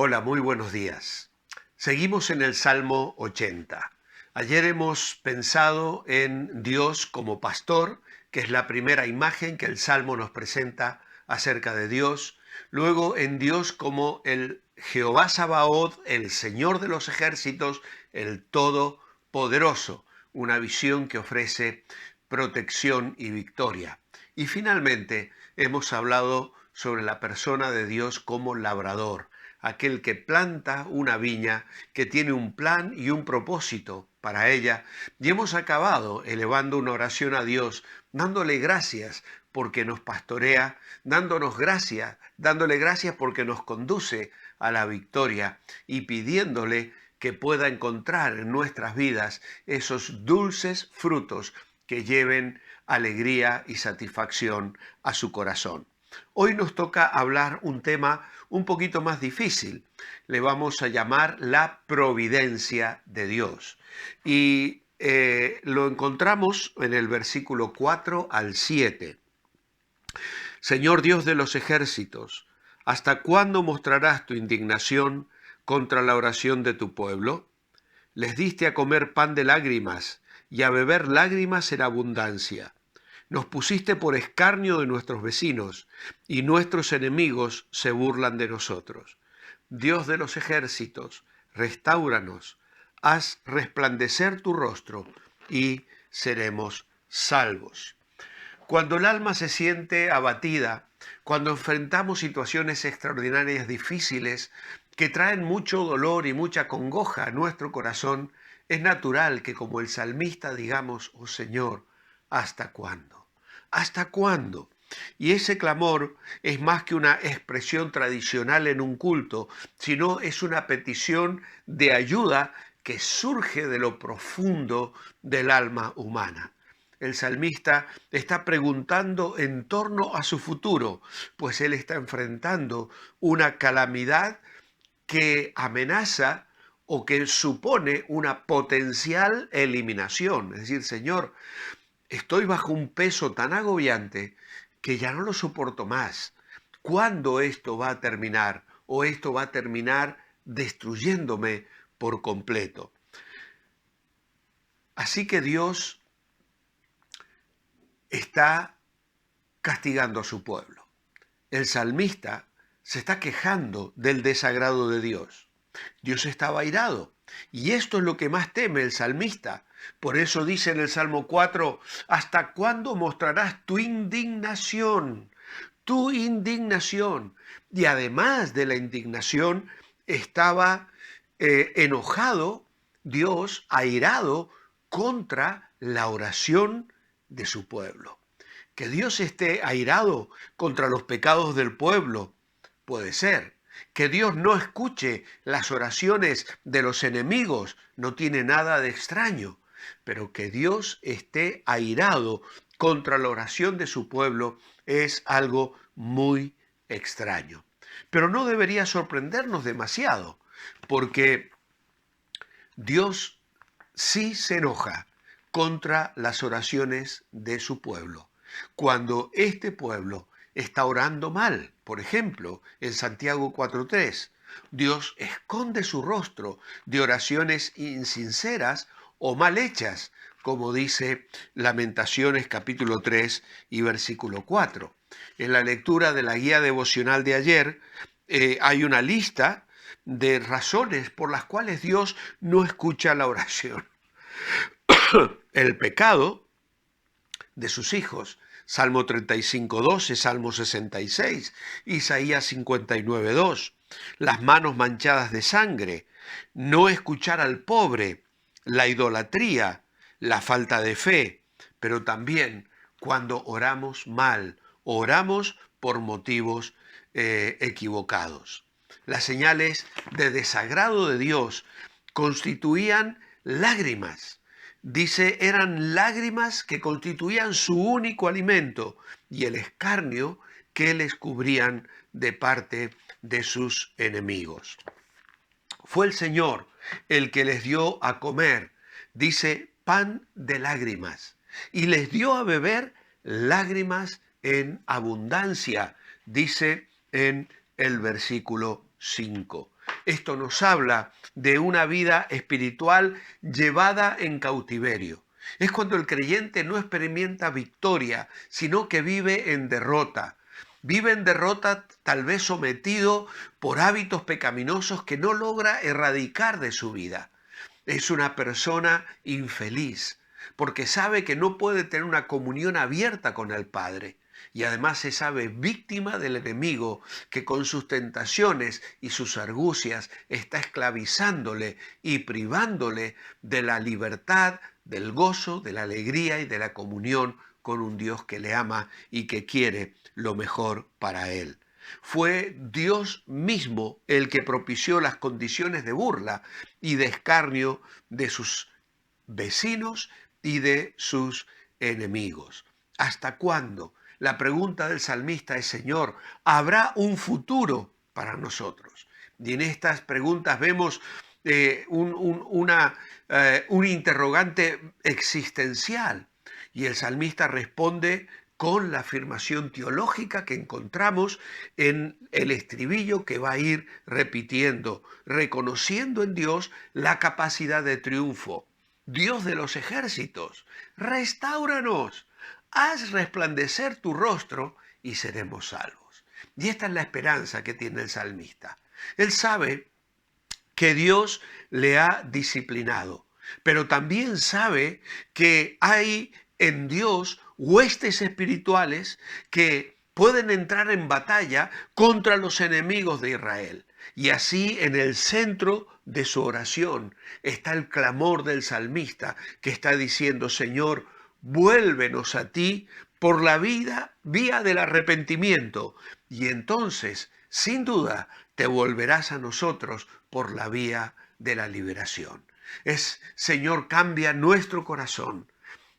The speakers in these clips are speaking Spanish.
Hola, muy buenos días. Seguimos en el Salmo 80. Ayer hemos pensado en Dios como pastor, que es la primera imagen que el Salmo nos presenta acerca de Dios. Luego en Dios como el Jehová Sabaoth, el Señor de los ejércitos, el Todopoderoso, una visión que ofrece protección y victoria. Y finalmente hemos hablado sobre la persona de Dios como labrador, aquel que planta una viña, que tiene un plan y un propósito para ella. Y hemos acabado elevando una oración a Dios, dándole gracias porque nos pastorea, dándole gracias porque nos conduce a la victoria y pidiéndole que pueda encontrar en nuestras vidas esos dulces frutos que lleven alegría y satisfacción a su corazón. Hoy nos toca hablar un tema un poquito más difícil. Le vamos a llamar la providencia de Dios. Y lo encontramos en el versículo 4 al 7. Señor Dios de los ejércitos, ¿hasta cuándo mostrarás tu indignación contra la oración de tu pueblo? Les diste a comer pan de lágrimas y a beber lágrimas en abundancia. Nos pusiste por escarnio de nuestros vecinos, y nuestros enemigos se burlan de nosotros. Dios de los ejércitos, restáuranos, haz resplandecer tu rostro, y seremos salvos. Cuando el alma se siente abatida, cuando enfrentamos situaciones extraordinarias difíciles que traen mucho dolor y mucha congoja a nuestro corazón, es natural que como el salmista digamos, oh Señor, ¿hasta cuándo? ¿Hasta cuándo? Y ese clamor es más que una expresión tradicional en un culto, sino es una petición de ayuda que surge de lo profundo del alma humana. El salmista está preguntando en torno a su futuro, pues él está enfrentando una calamidad que amenaza o que supone una potencial eliminación. Es decir, Señor, estoy bajo un peso tan agobiante que ya no lo soporto más. ¿Cuándo esto va a terminar? ¿O esto va a terminar destruyéndome por completo? Así que Dios está castigando a su pueblo. El salmista se está quejando del desagrado de Dios. Dios estaba airado. Y esto es lo que más teme el salmista. Por eso dice en el Salmo 4, ¿hasta cuándo mostrarás tu indignación? Tu indignación. Y además de la indignación, estaba enojado Dios, airado contra la oración de su pueblo. Que Dios esté airado contra los pecados del pueblo, puede ser. Que Dios no escuche las oraciones de los enemigos, no tiene nada de extraño. Pero que Dios esté airado contra la oración de su pueblo es algo muy extraño. Pero no debería sorprendernos demasiado, porque Dios sí se enoja contra las oraciones de su pueblo. Cuando este pueblo está orando mal, por ejemplo, en Santiago 4:3, Dios esconde su rostro de oraciones insinceras o mal hechas, como dice Lamentaciones capítulo 3 y versículo 4. En la lectura de la guía devocional de ayer hay una lista de razones por las cuales Dios no escucha la oración. El pecado de sus hijos, Salmo 35:12, Salmo 66, Isaías 59:2, las manos manchadas de sangre, no escuchar al pobre, la idolatría, la falta de fe, pero también cuando oramos mal, oramos por motivos equivocados. Las señales de desagrado de Dios constituían lágrimas. Dice, eran lágrimas que constituían su único alimento y el escarnio que les cubrían de parte de sus enemigos. Fue el Señor el que les dio a comer, dice, pan de lágrimas, y les dio a beber lágrimas en abundancia, dice en el versículo 5. Esto nos habla de una vida espiritual llevada en cautiverio. Es cuando el creyente no experimenta victoria, sino que vive en derrota. Vive en derrota, tal vez sometido por hábitos pecaminosos que no logra erradicar de su vida. Es una persona infeliz, porque sabe que no puede tener una comunión abierta con el Padre. Y además se sabe víctima del enemigo que con sus tentaciones y sus argucias está esclavizándole y privándole de la libertad, del gozo, de la alegría y de la comunión con un Dios que le ama y que quiere lo mejor para él. Fue Dios mismo el que propició las condiciones de burla y de escarnio de sus vecinos y de sus enemigos. ¿Hasta cuándo? La pregunta del salmista es, Señor, ¿habrá un futuro para nosotros? Y en estas preguntas vemos un interrogante existencial. Y el salmista responde con la afirmación teológica que encontramos en el estribillo que va a ir repitiendo, reconociendo en Dios la capacidad de triunfo. Dios de los ejércitos, restáuranos, haz resplandecer tu rostro y seremos salvos. Y esta es la esperanza que tiene el salmista. Él sabe que Dios le ha disciplinado, pero también sabe que hay en Dios huestes espirituales que pueden entrar en batalla contra los enemigos de Israel. Y así en el centro de su oración está el clamor del salmista que está diciendo, Señor, vuélvenos a ti por la vía del arrepentimiento. Y entonces, sin duda, te volverás a nosotros por la vía de la liberación. Señor, cambia nuestro corazón.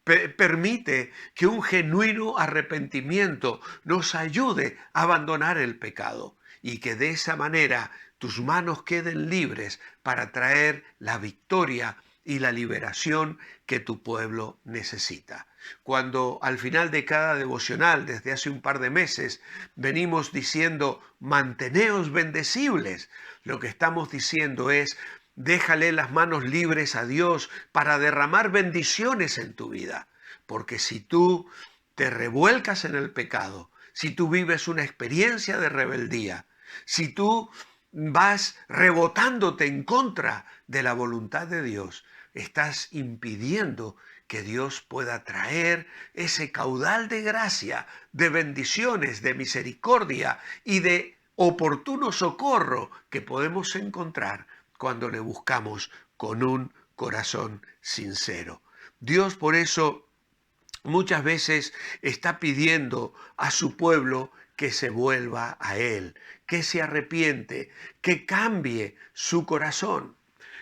Permite que un genuino arrepentimiento nos ayude a abandonar el pecado y que de esa manera tus manos queden libres para traer la victoria y la liberación que tu pueblo necesita. Cuando al final de cada devocional, desde hace un par de meses, venimos diciendo, manteneos bendecibles, lo que estamos diciendo es, déjale las manos libres a Dios para derramar bendiciones en tu vida. Porque si tú te revuelcas en el pecado, si tú vives una experiencia de rebeldía, si tú vas rebotándote en contra de la voluntad de Dios, estás impidiendo que Dios pueda traer ese caudal de gracia, de bendiciones, de misericordia y de oportuno socorro que podemos encontrar cuando le buscamos con un corazón sincero. Dios por eso muchas veces está pidiendo a su pueblo que se vuelva a Él, que se arrepiente, que cambie su corazón.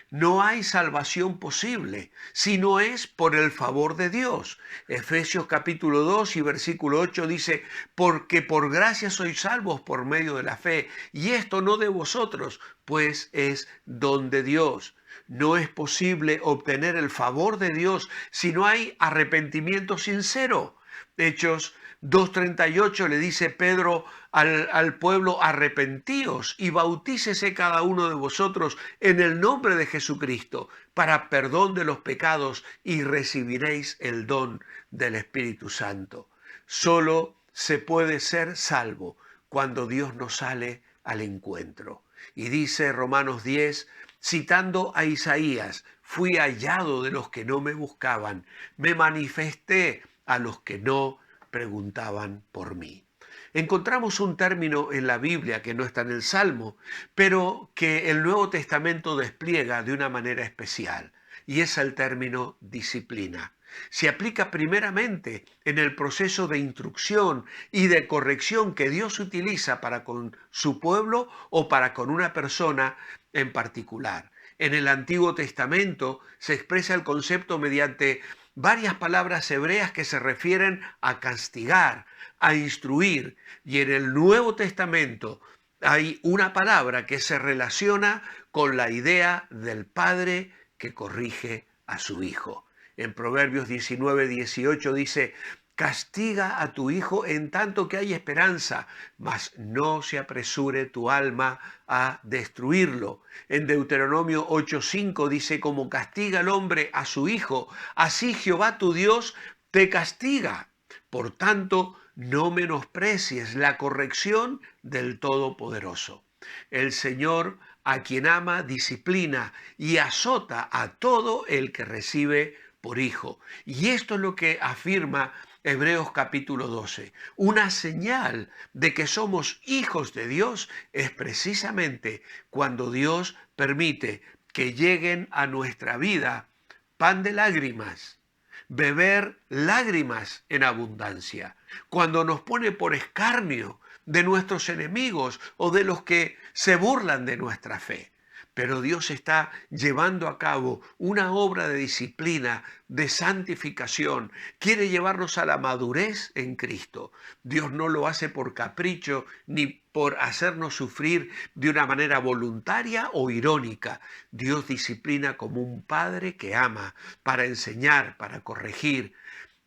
No hay salvación posible si no es por el favor de Dios. Efesios capítulo 2 y versículo 8 dice, porque por gracia sois salvos por medio de la fe, y esto no de vosotros, pues es don de Dios. No es posible obtener el favor de Dios si no hay arrepentimiento sincero. Hechos 2:38 le dice Pedro al pueblo, arrepentíos y bautícese cada uno de vosotros en el nombre de Jesucristo para perdón de los pecados y recibiréis el don del Espíritu Santo. Solo se puede ser salvo cuando Dios nos sale al encuentro. Y dice Romanos 10, citando a Isaías, fui hallado de los que no me buscaban, me manifesté a los que no preguntaban por mí. Encontramos un término en la Biblia que no está en el Salmo, pero que el Nuevo Testamento despliega de una manera especial, y es el término disciplina. Se aplica primeramente en el proceso de instrucción y de corrección que Dios utiliza para con su pueblo o para con una persona en particular. En el Antiguo Testamento se expresa el concepto mediante varias palabras hebreas que se refieren a castigar, a instruir, y en el Nuevo Testamento hay una palabra que se relaciona con la idea del padre que corrige a su hijo. En Proverbios 19:18 dice, Castiga a tu hijo en tanto que hay esperanza, mas no se apresure tu alma a destruirlo. En Deuteronomio 8:5 dice, como castiga el hombre a su hijo, así Jehová tu Dios te castiga. Por tanto, no menosprecies la corrección del Todopoderoso. El Señor, a quien ama, disciplina y azota a todo el que recibe por hijo. Y esto es lo que afirma Hebreos capítulo 12. Una señal de que somos hijos de Dios es precisamente cuando Dios permite que lleguen a nuestra vida pan de lágrimas, beber lágrimas en abundancia, cuando nos pone por escarnio de nuestros enemigos o de los que se burlan de nuestra fe. Pero Dios está llevando a cabo una obra de disciplina, de santificación. Quiere llevarnos a la madurez en Cristo. Dios no lo hace por capricho ni por hacernos sufrir de una manera voluntaria o irónica. Dios disciplina como un padre que ama, para enseñar, para corregir.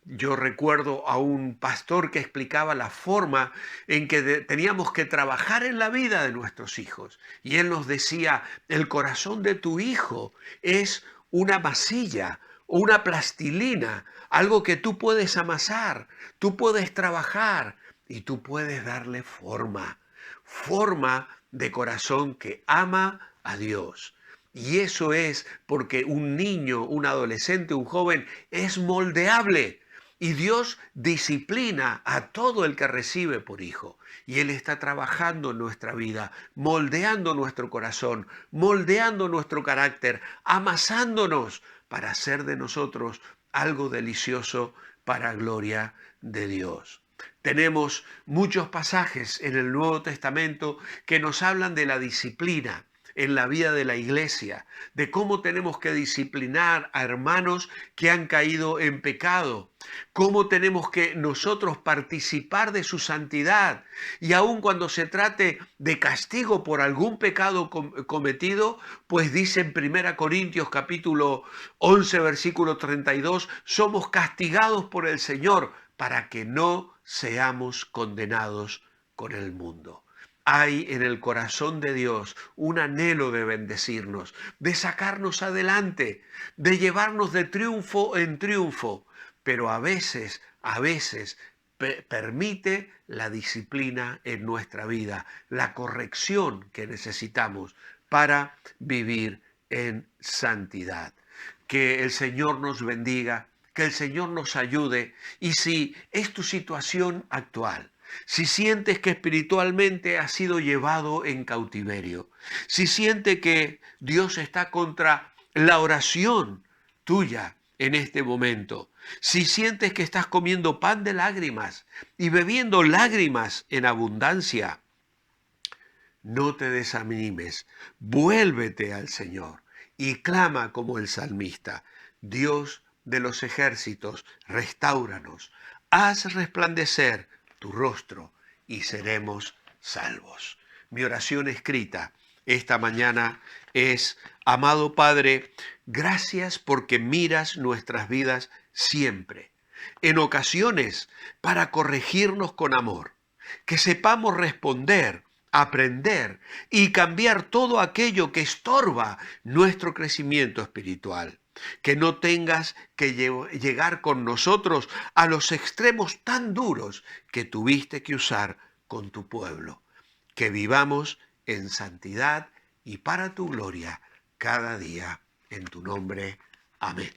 Yo recuerdo a un pastor que explicaba la forma en que teníamos que trabajar en la vida de nuestros hijos. Y él nos decía, el corazón de tu hijo es una masilla o una plastilina, algo que tú puedes amasar, tú puedes trabajar y tú puedes darle forma, forma de corazón que ama a Dios. Y eso es porque un niño, un adolescente, un joven es moldeable. Y Dios disciplina a todo el que recibe por hijo. Y Él está trabajando en nuestra vida, moldeando nuestro corazón, moldeando nuestro carácter, amasándonos para hacer de nosotros algo delicioso para gloria de Dios. Tenemos muchos pasajes en el Nuevo Testamento que nos hablan de la disciplina en la vida de la iglesia, de cómo tenemos que disciplinar a hermanos que han caído en pecado, cómo tenemos que nosotros participar de su santidad y aun cuando se trate de castigo por algún pecado cometido, pues dice en 1 Corintios capítulo 11 versículo 32, somos castigados por el Señor para que no seamos condenados con el mundo. Hay en el corazón de Dios un anhelo de bendecirnos, de sacarnos adelante, de llevarnos de triunfo en triunfo, pero a veces permite la disciplina en nuestra vida, la corrección que necesitamos para vivir en santidad. Que el Señor nos bendiga, que el Señor nos ayude, y si es tu situación actual, si sientes que espiritualmente has sido llevado en cautiverio, si sientes que Dios está contra la oración tuya en este momento, si sientes que estás comiendo pan de lágrimas y bebiendo lágrimas en abundancia, no te desanimes, vuélvete al Señor y clama como el salmista, Dios de los ejércitos, restáuranos, haz resplandecer tu rostro y seremos salvos. Mi oración escrita esta mañana es, amado Padre, gracias porque miras nuestras vidas siempre, en ocasiones para corregirnos con amor, que sepamos responder, aprender y cambiar todo aquello que estorba nuestro crecimiento espiritual. Que no tengas que llegar con nosotros a los extremos tan duros que tuviste que usar con tu pueblo. Que vivamos en santidad y para tu gloria cada día en tu nombre. Amén.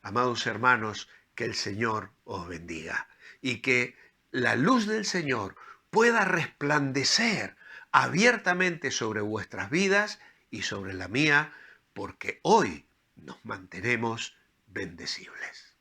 Amados hermanos, que el Señor os bendiga y que la luz del Señor pueda resplandecer abiertamente sobre vuestras vidas y sobre la mía, porque hoy nos mantenemos bendecibles.